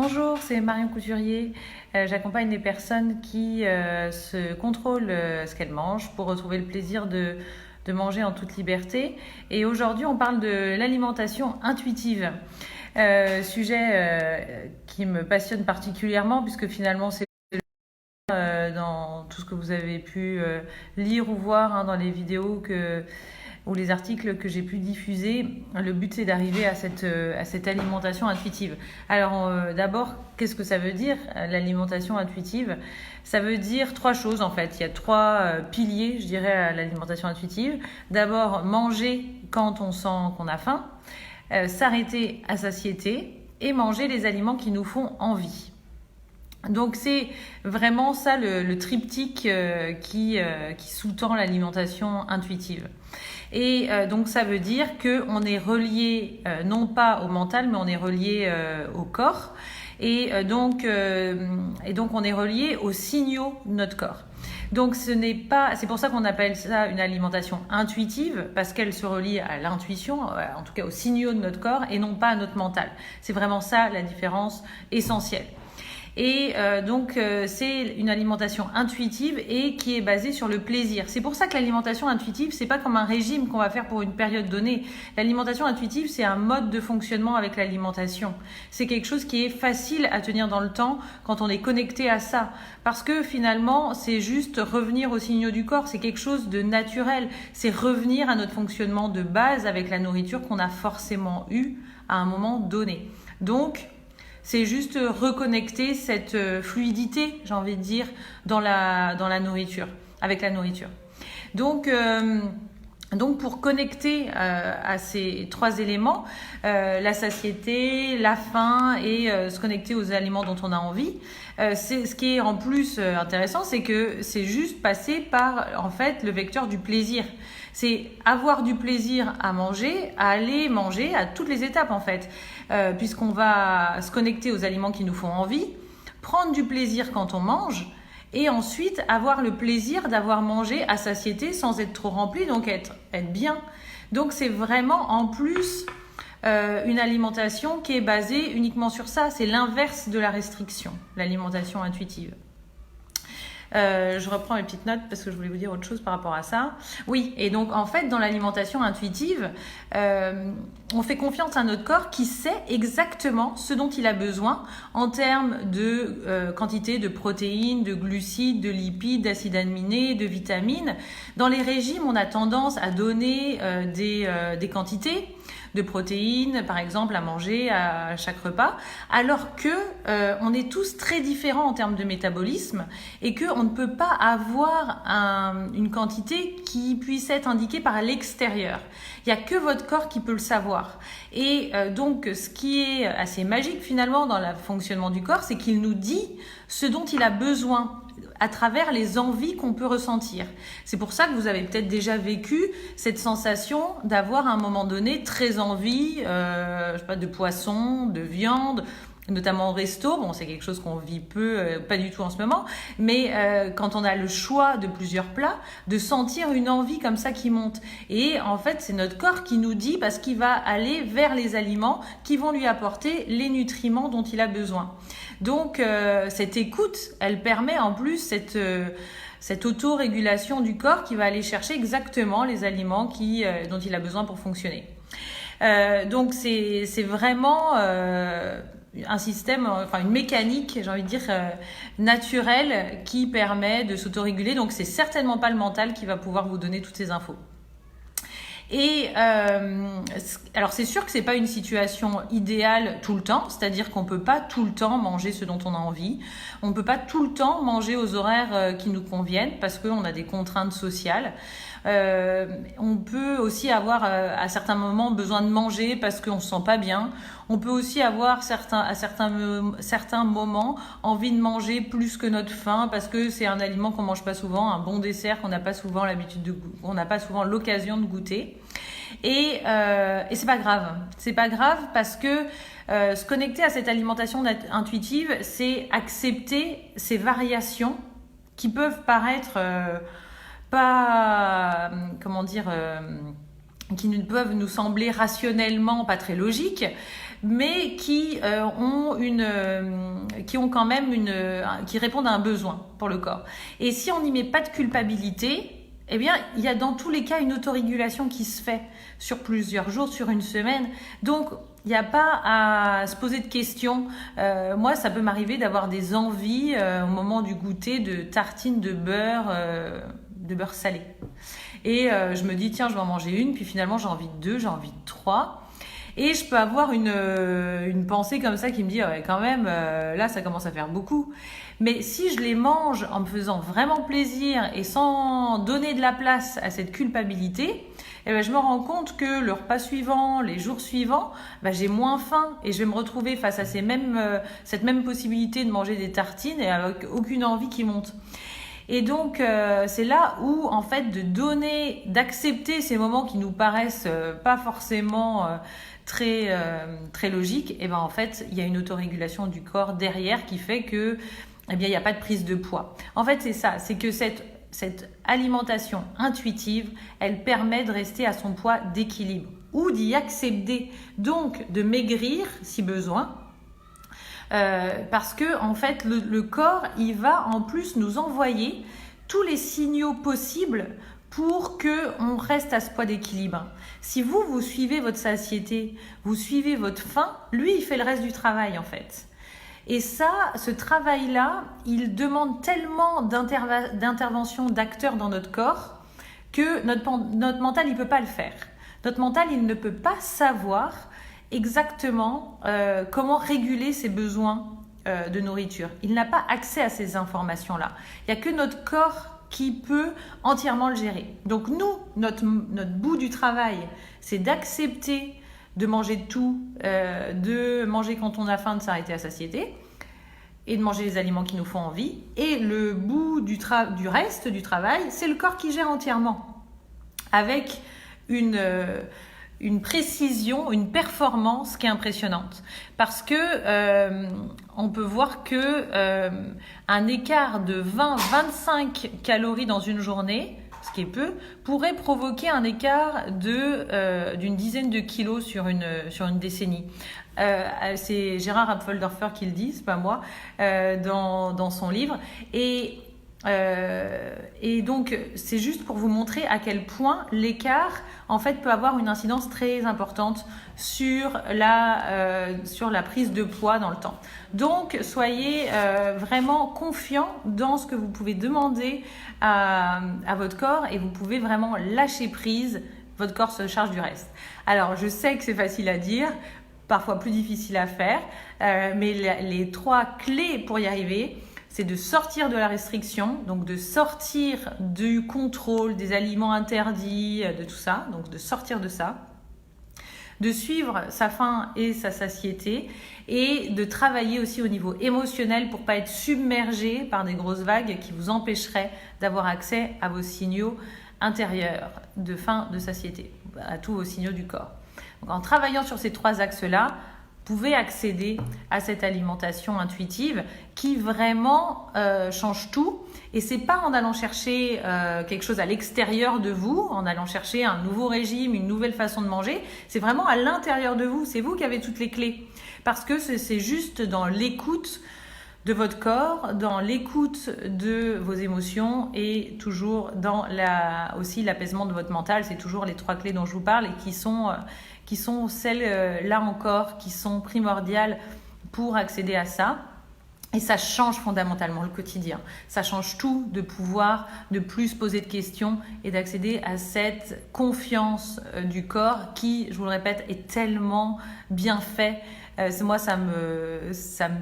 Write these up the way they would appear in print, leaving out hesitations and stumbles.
Bonjour, c'est Marion Couturier. J'accompagne les personnes qui se contrôlent ce qu'elles mangent pour retrouver le plaisir de manger en toute liberté. Et aujourd'hui, on parle de l'alimentation intuitive. Sujet qui me passionne particulièrement puisque finalement, c'est dans tout ce que vous avez pu lire ou voir dans les vidéos ou les articles que j'ai pu diffuser. Le but, c'est d'arriver à cette alimentation intuitive. Alors, d'abord, qu'est-ce que ça veut dire, l'alimentation intuitive? Ça veut dire trois choses, en fait. Il y a trois piliers, je dirais, à l'alimentation intuitive. D'abord, manger quand on sent qu'on a faim, s'arrêter à satiété et manger les aliments qui nous font envie. Donc c'est vraiment ça le triptyque qui sous-tend l'alimentation intuitive. Et donc ça veut dire qu'on est relié non pas au mental, mais on est relié au corps. Et donc on est relié aux signaux de notre corps. Donc c'est pour ça qu'on appelle ça une alimentation intuitive, parce qu'elle se relie à l'intuition, en tout cas aux signaux de notre corps, et non pas à notre mental. C'est vraiment ça la différence essentielle. Et c'est une alimentation intuitive et qui est basée sur le plaisir. C'est pour ça que l'alimentation intuitive, c'est pas comme un régime qu'on va faire pour une période donnée. L'alimentation intuitive, c'est un mode de fonctionnement avec l'alimentation. C'est quelque chose qui est facile à tenir dans le temps quand on est connecté à ça. Parce que finalement, c'est juste revenir aux signaux du corps. C'est quelque chose de naturel. C'est revenir à notre fonctionnement de base avec la nourriture qu'on a forcément eu à un moment donné. Donc, c'est juste reconnecter cette fluidité, j'ai envie de dire, dans la nourriture, avec la nourriture. Donc pour connecter à ces trois éléments, la satiété, la faim et se connecter aux aliments dont on a envie, ce qui est en plus intéressant, c'est que c'est juste passer par en fait le vecteur du plaisir. C'est avoir du plaisir à manger, à aller manger à toutes les étapes en fait, puisqu'on va se connecter aux aliments qui nous font envie, prendre du plaisir quand on mange, et ensuite avoir le plaisir d'avoir mangé à satiété sans être trop rempli, donc être bien. Donc c'est vraiment en plus une alimentation qui est basée uniquement sur ça. C'est l'inverse de la restriction, l'alimentation intuitive. Je reprends mes petites notes parce que je voulais vous dire autre chose par rapport à ça. Oui, et donc en fait, dans l'alimentation intuitive, on fait confiance à notre corps qui sait exactement ce dont il a besoin en termes de quantité de protéines, de glucides, de lipides, d'acides aminés, de vitamines. Dans les régimes, on a tendance à donner des quantités de protéines, par exemple, à manger à chaque repas, alors que on est tous très différents en termes de métabolisme et qu'on ne peut pas avoir une quantité qui puisse être indiquée par l'extérieur. Il n'y a que votre corps qui peut le savoir. Et donc, ce qui est assez magique finalement dans le fonctionnement du corps, c'est qu'il nous dit ce dont il a besoin à travers les envies qu'on peut ressentir. C'est pour ça que vous avez peut-être déjà vécu cette sensation d'avoir à un moment donné très envie, je sais pas, de poisson, de viande, notamment au resto. Bon, c'est quelque chose qu'on vit pas du tout en ce moment, mais quand on a le choix de plusieurs plats, de sentir une envie comme ça qui monte. Et en fait, c'est notre corps qui nous dit, parce qu'il va aller vers les aliments qui vont lui apporter les nutriments dont il a besoin. Donc, cette écoute, elle permet en plus cette autorégulation du corps qui va aller chercher exactement les aliments dont il a besoin pour fonctionner. Donc, c'est vraiment un système, enfin une mécanique, j'ai envie de dire, naturelle qui permet de s'autoréguler. Donc, c'est certainement pas le mental qui va pouvoir vous donner toutes ces infos. Et alors c'est sûr que c'est pas une situation idéale tout le temps, c'est-à-dire qu'on peut pas tout le temps manger ce dont on a envie, on peut pas tout le temps manger aux horaires qui nous conviennent parce qu'on a des contraintes sociales. On peut aussi avoir à certains moments besoin de manger parce qu'on se sent pas bien. On peut aussi avoir à certains moments envie de manger plus que notre faim parce que c'est un aliment qu'on mange pas souvent, un bon dessert qu'on n'a pas souvent on n'a pas souvent l'occasion de goûter. Et c'est pas grave. C'est pas grave parce que se connecter à cette alimentation intuitive, c'est accepter ces variations qui peuvent paraître pas, qui ne peuvent nous sembler rationnellement pas très logiques, mais qui ont quand même qui répondent à un besoin pour le corps. Et si on n'y met pas de culpabilité, eh bien, il y a dans tous les cas une autorégulation qui se fait sur plusieurs jours, sur une semaine. Donc, il n'y a pas à se poser de questions. Moi, ça peut m'arriver d'avoir des envies au moment du goûter de tartines de beurre salé. Et je me dis, tiens, je vais en manger une, puis finalement, j'ai envie de 2, j'ai envie de 3. Et je peux avoir une pensée comme ça qui me dit, ouais, quand même, là, ça commence à faire beaucoup. Mais si je les mange en me faisant vraiment plaisir et sans donner de la place à cette culpabilité, eh ben, je me rends compte que le repas suivant, les jours suivants, ben, j'ai moins faim et je vais me retrouver face à cette même possibilité de manger des tartines et avec aucune envie qui monte. Et donc, c'est là où, en fait, d'accepter ces moments qui nous paraissent pas forcément très logiques, et ben en fait, il y a une autorégulation du corps derrière qui fait que, eh bien, il n'y a pas de prise de poids. En fait, c'est ça, c'est que cette alimentation intuitive, elle permet de rester à son poids d'équilibre ou d'y accéder, donc de maigrir si besoin. Parce que en fait le corps il va en plus nous envoyer tous les signaux possibles pour qu'on reste à ce poids d'équilibre. Si vous suivez votre satiété, vous suivez votre faim, lui il fait le reste du travail en fait. Et ça, ce travail-là, il demande tellement d'intervention d'acteurs dans notre corps que notre mental il peut pas le faire. Notre mental il ne peut pas savoir exactement comment réguler ses besoins de nourriture. Il n'a pas accès à ces informations-là. Il n'y a que notre corps qui peut entièrement le gérer. Donc nous, notre bout du travail, c'est d'accepter de manger de tout, de manger quand on a faim, de s'arrêter à satiété et de manger les aliments qui nous font envie. Et le bout du reste du travail, c'est le corps qui gère entièrement avec une précision, une performance qui est impressionnante. Parce que on peut voir que un écart de 20-25 calories dans une journée, ce qui est peu, pourrait provoquer un écart d'une dizaine de kilos sur une décennie. C'est Gérard Apfeldorfer qui le dit, c'est pas moi, dans son livre. Et donc, c'est juste pour vous montrer à quel point l'écart, en fait, peut avoir une incidence très importante sur la prise de poids dans le temps. Donc, soyez vraiment confiants dans ce que vous pouvez demander à votre corps et vous pouvez vraiment lâcher prise. Votre corps se charge du reste. Alors, je sais que c'est facile à dire, parfois plus difficile à faire, mais les 3 clés pour y arriver, c'est de sortir de la restriction, donc de sortir du contrôle des aliments interdits, de tout ça, donc de sortir de ça, de suivre sa faim et sa satiété et de travailler aussi au niveau émotionnel pour pas être submergé par des grosses vagues qui vous empêcheraient d'avoir accès à vos signaux intérieurs de faim, de satiété, à tous vos signaux du corps. Donc, en travaillant sur ces 3 axes-là, vous pouvez accéder à cette alimentation intuitive qui vraiment change tout. Et c'est pas en allant chercher quelque chose à l'extérieur de vous, en allant chercher un nouveau régime, une nouvelle façon de manger. C'est vraiment à l'intérieur de vous. C'est vous qui avez toutes les clés. Parce que c'est juste dans l'écoute de votre corps, dans l'écoute de vos émotions et toujours dans aussi l'apaisement de votre mental. C'est toujours les 3 clés dont je vous parle et qui sont celles, là encore, qui sont primordiales pour accéder à ça. Et ça change fondamentalement le quotidien. Ça change tout de pouvoir ne plus se poser de questions et d'accéder à cette confiance du corps qui, je vous le répète, est tellement bien fait. Moi, ça me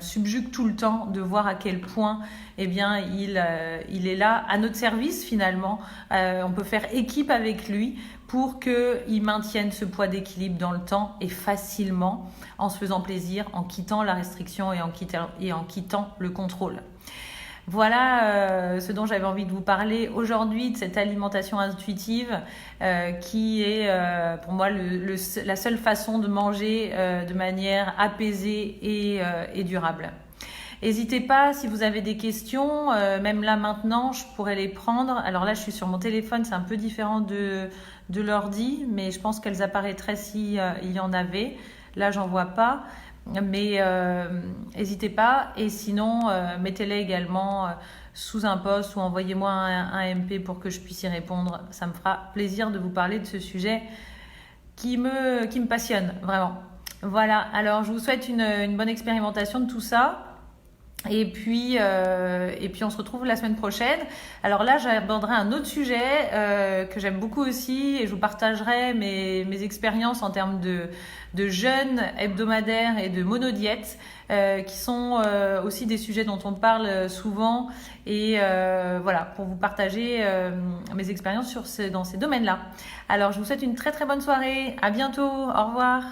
subjugue tout le temps de voir à quel point eh bien, il est là à notre service finalement. On peut faire équipe avec lui pour qu'il maintienne ce poids d'équilibre dans le temps et facilement en se faisant plaisir, en quittant la restriction et en quittant le contrôle. Voilà ce dont j'avais envie de vous parler aujourd'hui, de cette alimentation intuitive qui est pour moi la seule façon de manger de manière apaisée et durable. N'hésitez pas, si vous avez des questions, même là maintenant, je pourrais les prendre. Alors là, je suis sur mon téléphone, c'est un peu différent de l'ordi, mais je pense qu'elles apparaîtraient s'il y en avait. Là, j'en vois pas, mais n'hésitez pas. Et sinon, mettez-les également sous un post ou envoyez-moi un MP pour que je puisse y répondre. Ça me fera plaisir de vous parler de ce sujet qui me passionne vraiment. Voilà, alors je vous souhaite une bonne expérimentation de tout ça. Et puis on se retrouve la semaine prochaine. Alors là, j'aborderai un autre sujet que j'aime beaucoup aussi, et je vous partagerai mes expériences en termes de jeûne hebdomadaire et de monodiète, qui sont aussi des sujets dont on parle souvent. Et voilà, pour vous partager mes expériences dans ces domaines-là. Alors je vous souhaite une très très bonne soirée. À bientôt. Au revoir.